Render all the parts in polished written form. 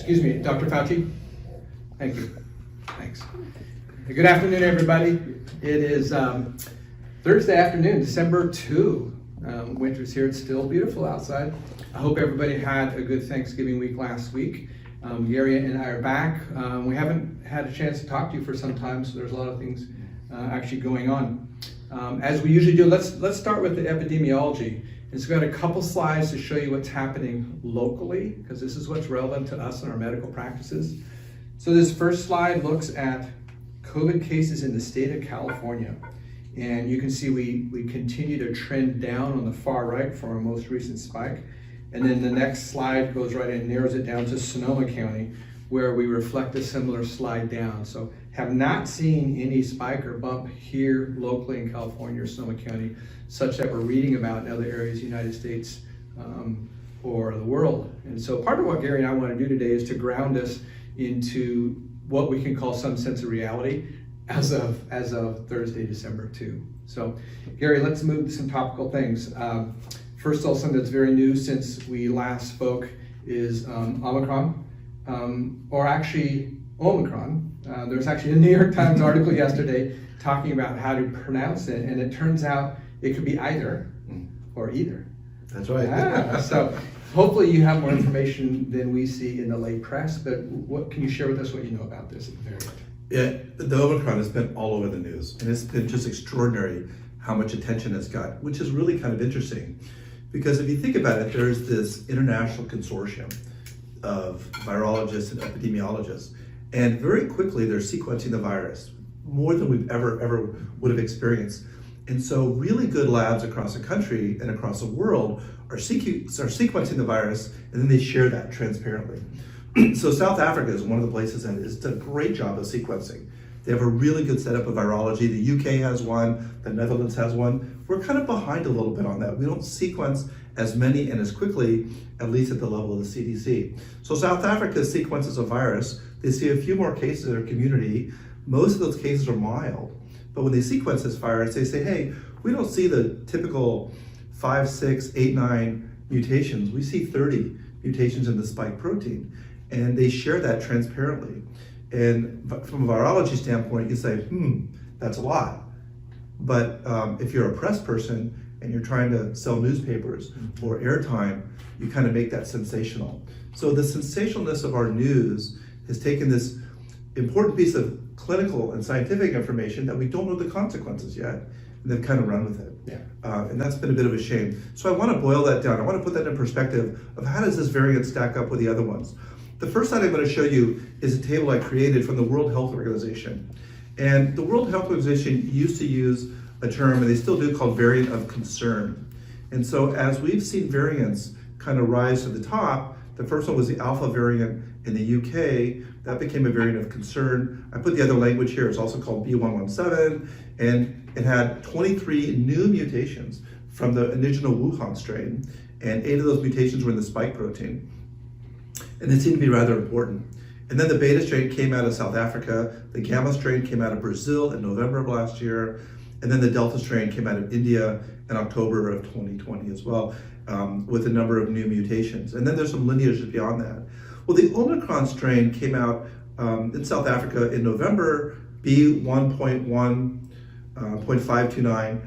Excuse me, Dr. Fauci? Thank you. Thanks. Good afternoon, everybody. It is Thursday afternoon, December 2. Winter's here. It's still beautiful outside. I hope everybody had a good Thanksgiving week last week. Gary and I are back. We haven't had a chance to talk to you for some time, so there's a lot of things actually going on. As we usually do, let's start with the epidemiology. It's got a couple slides to show you what's happening locally, because this is what's relevant to us in our medical practices. So this first slide looks at COVID cases in the state of California. And you can see we continue to trend down on the far right from our most recent spike. And then the next slide goes right in and narrows it down to Sonoma County, where we reflect a similar slide down. So have not seen any spike or bump here locally in California or Sonoma County, such that we're reading about in other areas of the United States or the world. And so part of what Gary and I want to do today is to ground us into what we can call some sense of reality as of Thursday, December 2. So Gary, let's move to some topical things. First of all, something that's very new since we last spoke is Omicron, or actually Omicron. There's actually a New York Times article yesterday talking about how to pronounce it, and it turns out it could be either or either. That's right. Yeah, so hopefully you have more information than we see in the lay press, but what can you share with us what you know about this variant? Yeah, the Omicron has been all over the news, and it's been just extraordinary how much attention it's got, which is really kind of interesting. Because if you think about it, there's this international consortium of virologists and epidemiologists, and very quickly they're sequencing the virus, more than we've ever would have experienced. And so really good labs across the country and across the world are sequencing the virus, and then they share that transparently. So South Africa is one of the places that has done a great job of sequencing. They have a really good setup of virology. The UK has one, the Netherlands has one. We're kind of behind a little bit on that. We don't sequence as many and as quickly, at least at the level of the CDC. So South Africa sequences a virus. They see a few more cases in their community. Most of those cases are mild. But when they sequence this virus, they say, hey, we don't see the typical 5, 6, 8, 9 mutations. We see 30 mutations in the spike protein. And they share that transparently. And from a virology standpoint, you say, that's a lot. But if you're a press person and you're trying to sell newspapers or airtime, you kind of make that sensational. So the sensationalness of our news has taken this important piece of clinical and scientific information that we don't know the consequences yet, and they've kind of run with it. Yeah. And that's been a bit of a shame. So I want to boil that down. I want to put that in perspective of how does this variant stack up with the other ones. The first slide I'm going to show you is a table I created from the World Health Organization. And the World Health Organization used to use a term, and they still do, called variant of concern. And so as we've seen variants kind of rise to the top, the first one was the Alpha variant in the UK. That became a variant of concern. I put the other language here. It's also called B117, and it had 23 new mutations from the original Wuhan strain, and 8 of those mutations were in the spike protein. And they seem to be rather important. And then the Beta strain came out of South Africa, the Gamma strain came out of Brazil in November of last year, and then the Delta strain came out of India in October of 2020 as well, with a number of new mutations. And then there's some lineages beyond that. Well, the Omicron strain came out in South Africa in November, B1.1.529.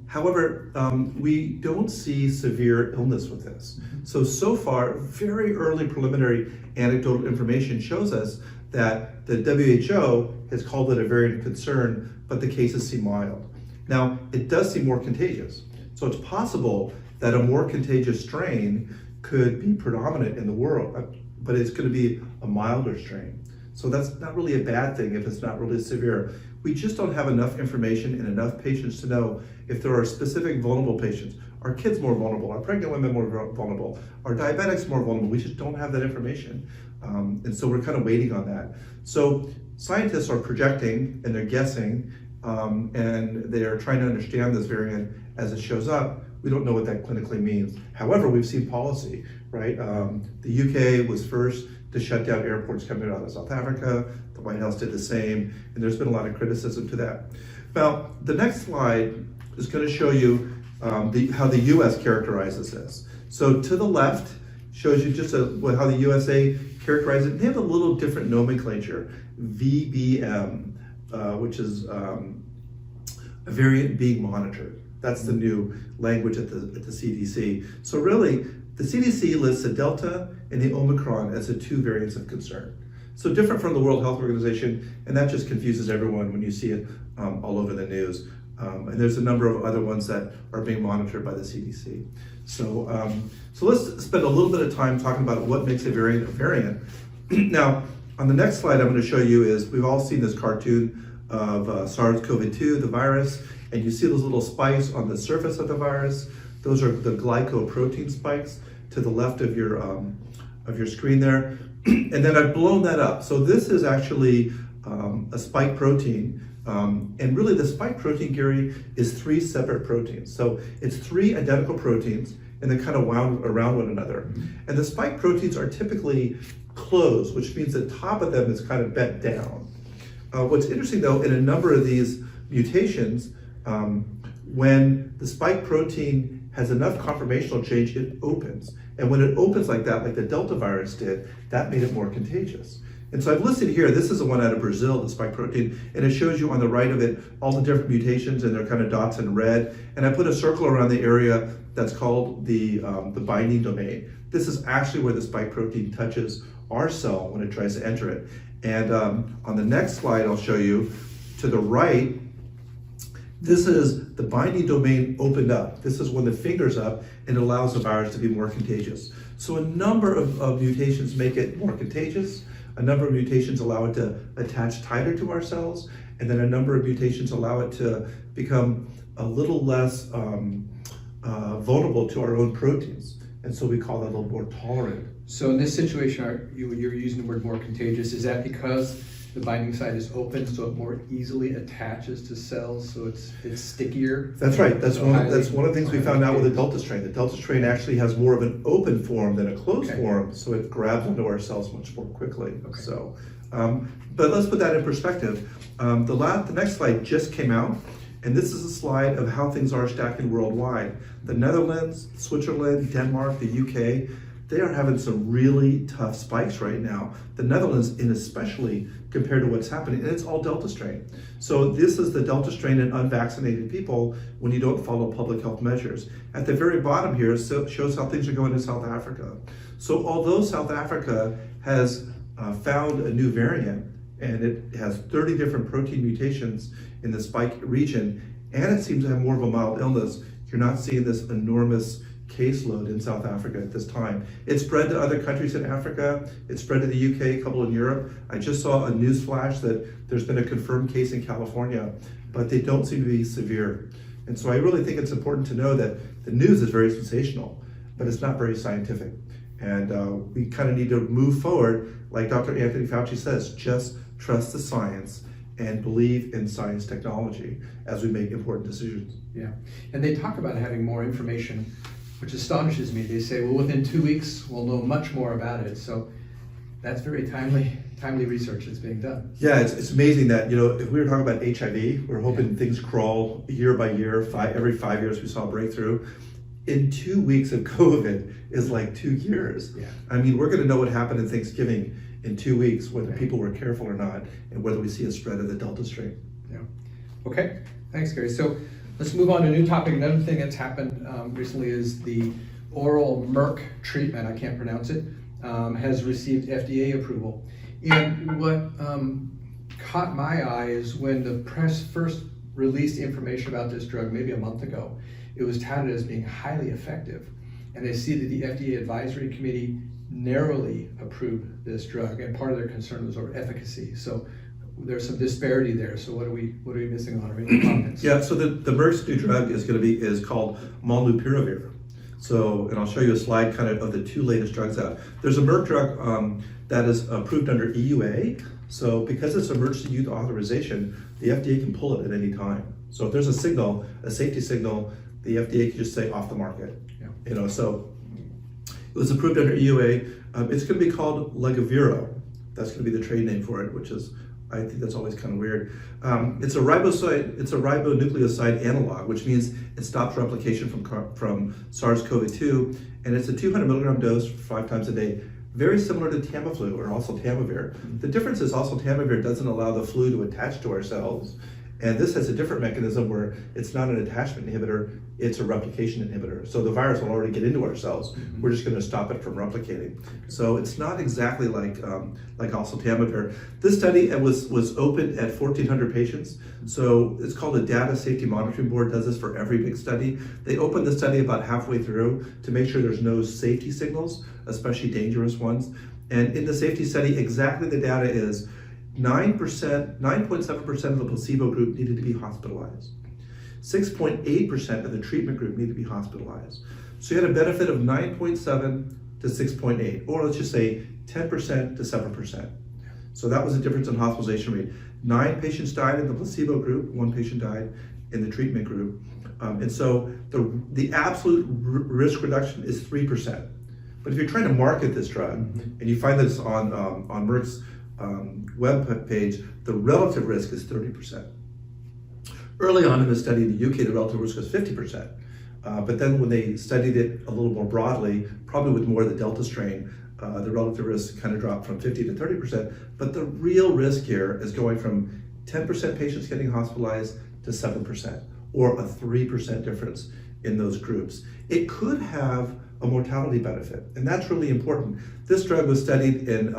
However, we don't see severe illness with this. So far, very early preliminary anecdotal information shows us that the WHO has called it a variant of concern, but the cases seem mild. Now, it does seem more contagious. So it's possible that a more contagious strain could be predominant in the world, but it's going to be a milder strain. So that's not really a bad thing if it's not really severe. We just don't have enough information and enough patients to know if there are specific vulnerable patients. Are kids more vulnerable? Are pregnant women more vulnerable? Are diabetics more vulnerable? We just don't have that information. And so we're kind of waiting on that. So scientists are projecting and they're guessing, and they are trying to understand this variant as it shows up. We don't know what that clinically means. However, we've seen policy, right? The UK was first to shut down airports coming out of South Africa. The White House did the same, and there's been a lot of criticism to that. Now, the next slide is going to show you how the US characterizes this. So to the left shows you just how the USA characterize it. They have a little different nomenclature, VBM, which is a variant being monitored. That's the new language at the CDC. So really, the CDC lists the Delta and the Omicron as the two variants of concern. So different from the World Health Organization, and that just confuses everyone when you see it all over the news. And there's a number of other ones that are being monitored by the CDC. So let's spend a little bit of time talking about what makes a variant. Now, on the next slide I'm going to show you is, we've all seen this cartoon of SARS-CoV-2, the virus, and you see those little spikes on the surface of the virus. Those are the glycoprotein spikes to the left of your screen there. And then I've blown that up. So this is actually a spike protein. And really the spike protein, Gary, is 3 separate proteins. So it's 3 identical proteins and they're kind of wound around one another. And the spike proteins are typically closed, which means the top of them is kind of bent down. What's interesting though, in a number of these mutations, when the spike protein has enough conformational change, it opens. And when it opens like that, like the Delta virus did, that made it more contagious. And so I've listed here, this is the one out of Brazil, the spike protein, and it shows you on the right of it all the different mutations, and they're kind of dots in red. And I put a circle around the area that's called the binding domain. This is actually where the spike protein touches our cell when it tries to enter it. And on the next slide, I'll show you, to the right, this is the binding domain opened up. This is when the finger's up and it allows the virus to be more contagious. So a number of mutations make it more contagious. A number of mutations allow it to attach tighter to our cells, and then a number of mutations allow it to become a little less vulnerable to our own proteins. And so we call that a little more tolerant. So in this situation, you're using the word more contagious. Is that because the binding site is open, so it more easily attaches to cells, so it's stickier? That's right. That's one of the things we found out with the Delta strain. The Delta strain actually has more of an open form than a closed form, so it grabs onto our cells much more quickly. Okay. So, but let's put that in perspective. The next slide just came out, and this is a slide of how things are stacking worldwide. The Netherlands, Switzerland, Denmark, the UK, they are having some really tough spikes right now. The Netherlands, in especially compared to what's happening, and it's all Delta strain. So this is the Delta strain in unvaccinated people when you don't follow public health measures. At the very bottom here shows how things are going in South Africa. So although South Africa has found a new variant, and it has 30 different protein mutations in the spike region, and it seems to have more of a mild illness, you're not seeing this enormous caseload in South Africa at this time. It's spread to other countries in Africa. It's spread to the UK, a couple in Europe. I just saw a news flash that there's been a confirmed case in California, but they don't seem to be severe. And so I really think it's important to know that the news is very sensational, but it's not very scientific. And we kind of need to move forward, like Dr. Anthony Fauci says, just trust the science and believe in science technology as we make important decisions. Yeah, and they talk about having more information, which astonishes me. They say, well, within 2 weeks, we'll know much more about it. So that's very timely research that's being done. Yeah, it's amazing that, if we were talking about HIV, we're hoping things crawl year by year, every 5 years we saw a breakthrough. In 2 weeks of COVID is like 2 years. Yeah. I mean, we're gonna know what happened in Thanksgiving in 2 weeks, whether people were careful or not, and whether we see a spread of the Delta strain. Yeah. Okay, thanks, Gary. So let's move on to a new topic. Another thing that's happened recently is the oral Merck treatment, I can't pronounce it, has received FDA approval. And what caught my eye is when the press first released information about this drug, maybe a month ago, it was touted as being highly effective. And I see that the FDA advisory committee narrowly approved this drug, and part of their concern was over efficacy. So there's some disparity there. So what are we missing on? Any comments? Yeah. So the Merck's new drug is called molnupiravir. So, and I'll show you a slide kind of the 2 latest drugs out. There's a Merck drug that is approved under EUA. So because it's emergency use authorization, the FDA can pull it at any time. So if there's a signal, a safety signal, the FDA can just say off the market. Yeah. So it was approved under EUA. It's going to be called Legaviro. That's going to be the trade name for it, which is, I think that's always kind of weird. It's a ribonucleoside analog, which means it stops replication from SARS-CoV-2, and it's a 200 milligram dose 5 times a day. very similar to Tamiflu or also Tamivir. The difference is also Tamivir doesn't allow the flu to attach to our cells, and this has a different mechanism where it's not an attachment inhibitor, it's a replication inhibitor. So the virus will already get into our cells. We're just going to stop it from replicating. So it's not exactly like also Tamivir. This study was open at 1,400 patients. So it's called a Data Safety Monitoring Board, does this for every big study. They opened the study about halfway through to make sure there's no safety signals, especially dangerous ones. And in the safety study, exactly the data is 9.7% of the placebo group needed to be hospitalized. 6.8% of the treatment group needed to be hospitalized. So you had a benefit of 9.7 to 6.8, or let's just say 10% to 7%. So that was the difference in hospitalization rate. 9 patients died in the placebo group, 1 patient died in the treatment group. And so the absolute risk reduction is 3%. But if you're trying to market this drug, and you find this on Merck's web page, the relative risk is 30%. Early on in the study in the UK, the relative risk was 50%. But then when they studied it a little more broadly, probably with more of the Delta strain, the relative risk kind of dropped from 50 to 30%. But the real risk here is going from 10% patients getting hospitalized to 7%, or a 3% difference in those groups. It could have a mortality benefit, and that's really important. This drug was studied in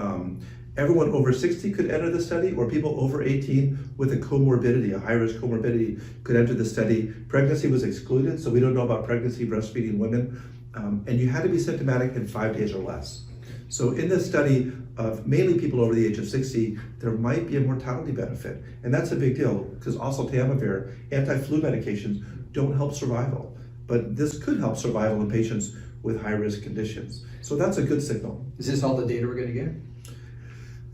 everyone over 60 could enter the study, or people over 18 with a comorbidity, a high-risk comorbidity, could enter the study. Pregnancy was excluded, so we don't know about pregnancy, breastfeeding women, and you had to be symptomatic in 5 days or less. So in this study of mainly people over the age of 60, there might be a mortality benefit, and that's a big deal, because also Tamivir, anti-flu medications don't help survival, but this could help survival in patients with high-risk conditions. So that's a good signal. Is this all the data we're going to get?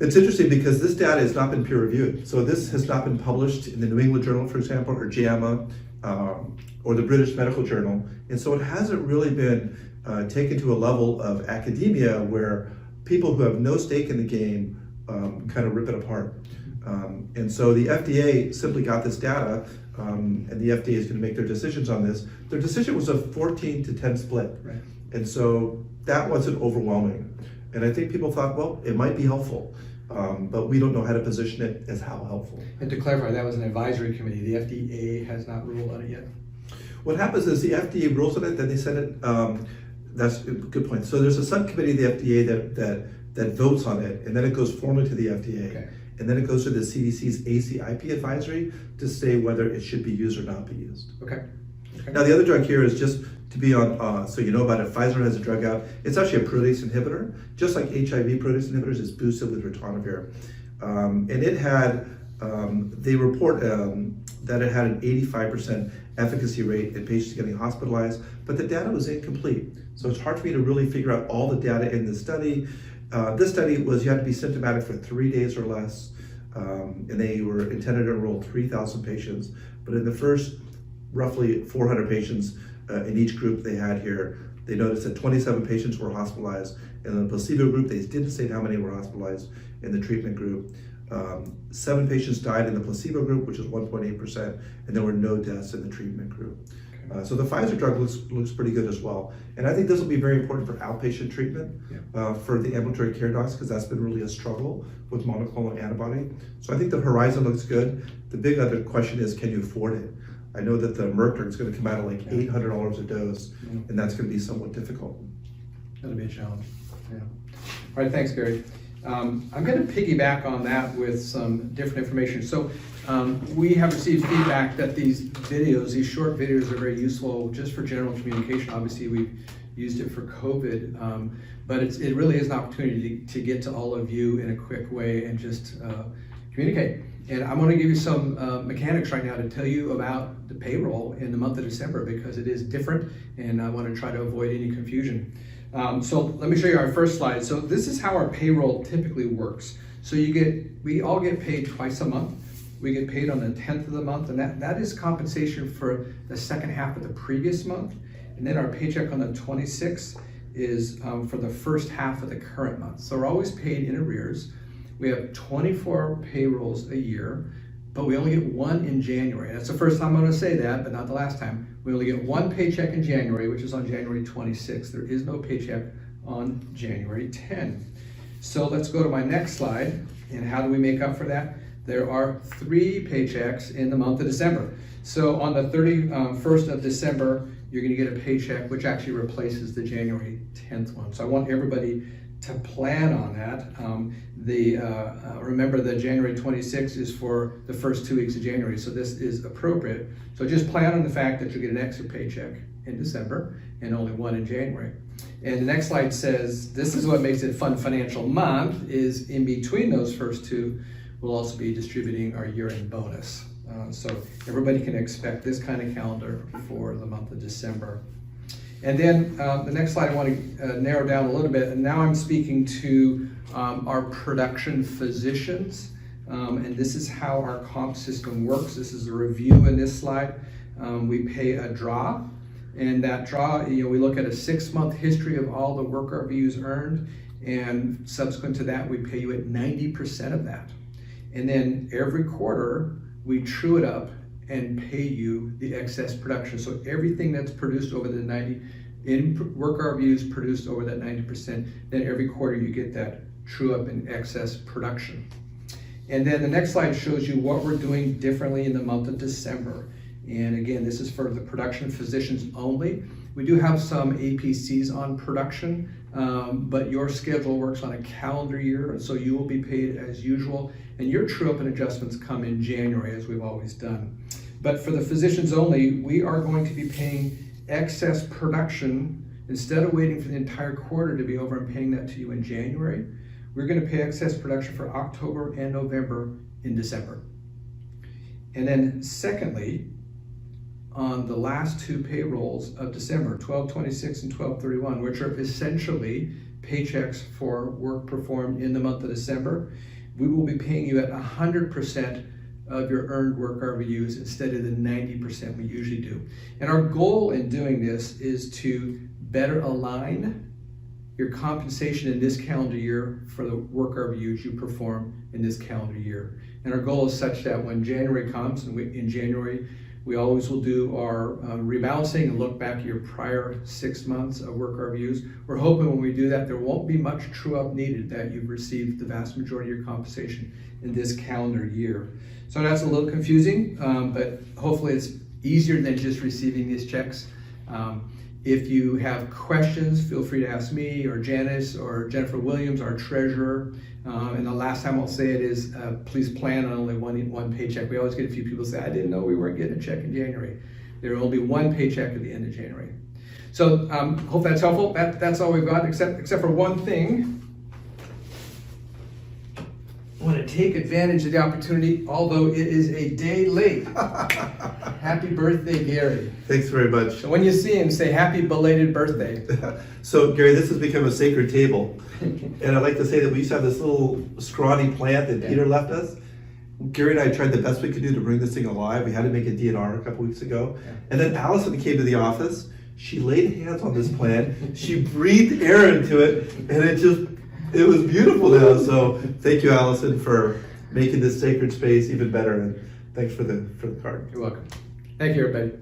It's interesting because this data has not been peer-reviewed. So this has not been published in the New England Journal, for example, or JAMA, or the British Medical Journal. And so it hasn't really been taken to a level of academia where people who have no stake in the game kind of rip it apart. And so the FDA simply got this data, and the FDA is going to make their decisions on this. Their decision was a 14 to 10 split. Right. And so that wasn't overwhelming. And I think people thought, well, it might be helpful, but we don't know how to position it as how helpful. And to clarify, that was an advisory committee. The FDA has not ruled on it yet. What happens is the FDA rules on it, then they send it, that's a good point. So there's a subcommittee of the FDA that votes on it, and then it goes formally to the FDA. Okay. And then it goes to the CDC's ACIP advisory to say whether it should be used or not be used. Okay. Now the other drug here is just to be on, so you know about it, Pfizer has a drug out. It's actually a protease inhibitor. Just like HIV protease inhibitors, it's boosted with ritonavir. And it had, they report that it had an 85% efficacy rate in patients getting hospitalized, but the data was incomplete. So it's hard for me to really figure out all the data in the study. This study was you had to be symptomatic for 3 days or less, and they were intended to enroll 3,000 patients. But in the first roughly 400 patients in each group they had here, they noticed that 27 patients were hospitalized. In the placebo group, they didn't say how many were hospitalized in the treatment group. 7 patients died in the placebo group, which is 1.8%, and there were no deaths in the treatment group. So the Pfizer drug looks pretty good as well. And I think this will be very important for outpatient treatment for the ambulatory care docs, because that's been really a struggle with monoclonal antibody. So I think the horizon looks good. The big other question is, can you afford it? I know that the Merck drug is going to come out at like $800 a dose, and that's going to be somewhat difficult. That'll be a challenge. Yeah. All right, thanks, Gary. I'm going to piggyback on that with some different information. So we have received feedback that these videos, these short videos, are very useful just for general communication. Obviously, we've used it for COVID, but it really is an opportunity to get to all of you in a quick way and just communicate. And I'm going to give you some mechanics right now to tell you about the payroll in the month of December, because it is different, and I want to try to avoid any confusion. So let me show you our first slide. So this is how our payroll typically works. So we all get paid twice a month. We get paid on the 10th of the month, and that is compensation for the second half of the previous month. And then our paycheck on the 26th is for the first half of the current month. So we're always paid in arrears. We have 24 payrolls a year, but we only get one in January. That's the first time I'm going to say that, but not the last time. We only get one paycheck in January, which is on January 26th. There is no paycheck on January 10. So let's go to my next slide. And how do we make up for that? There are 3 paychecks in the month of December. So on the 31st of December, you're going to get a paycheck which actually replaces the January 10th one. So I want everybody to plan on that. Remember the January 26th is for the first 2 weeks of January, so this is appropriate. So just plan on the fact that you'll get an extra paycheck in December and only one in January. And the next slide says, this is what makes it a fun financial month, is in between those first 2, we'll also be distributing our year-end bonus. So everybody can expect this kind of calendar for the month of December. And then the next slide I want to narrow down a little bit, and now I'm speaking to our production physicians, and this is how our comp system works. This is a review in this slide. We pay a draw, and that draw, we look at a 6-month history of all the work RVUs earned, and subsequent to that, we pay you at 90% of that. And then every quarter, we true it up and pay you the excess production. So everything that's produced over the 90, in work RVUs produced over that 90%, then every quarter you get that true up in excess production. And then the next slide shows you what we're doing differently in the month of December. And again, this is for the production physicians only. We do have some APCs on production, but your schedule works on a calendar year, so you will be paid as usual, and your true-up and adjustments come in January, as we've always done. But for the physicians only, we are going to be paying excess production. Instead of waiting for the entire quarter to be over and paying that to you in January, we're going to pay excess production for October and November in December. And then secondly, on the last 2 payrolls of December, 12/26 and 12/31, which are essentially paychecks for work performed in the month of December, we will be paying you at 100% of your earned work RVUs instead of the 90% we usually do. And our goal in doing this is to better align your compensation in this calendar year for the work RVUs you perform in this calendar year. And our goal is such that when January comes, and in January, we always will do our rebalancing and look back at your prior 6 months of work RVUs. We're hoping when we do that, there won't be much true up needed, that you've received the vast majority of your compensation in this calendar year. So that's a little confusing, but hopefully it's easier than just receiving these checks. If you have questions, feel free to ask me or Janice or Jennifer Williams, our treasurer. And the last time I'll say it is, please plan on only one paycheck. We always get a few people say, I didn't know we weren't getting a check in January. There will be one paycheck at the end of January. So hope that's helpful. That's all we've got, except for one thing. I want to take advantage of the opportunity, although it is a day late. Happy birthday, Gary. Thanks very much. So when you see him, say happy belated birthday. So Gary, this has become a sacred table. And I'd like to say that we used to have this little scrawny plant that Peter left us. Gary and I tried the best we could do to bring this thing alive. We had to make a DNR a couple weeks ago. And then Allison came to the office. She laid hands on this plant. She breathed air into it, and it was beautiful now. So thank you, Allison, for making this sacred space even better. And thanks for the card. You're welcome. Thank you, everybody.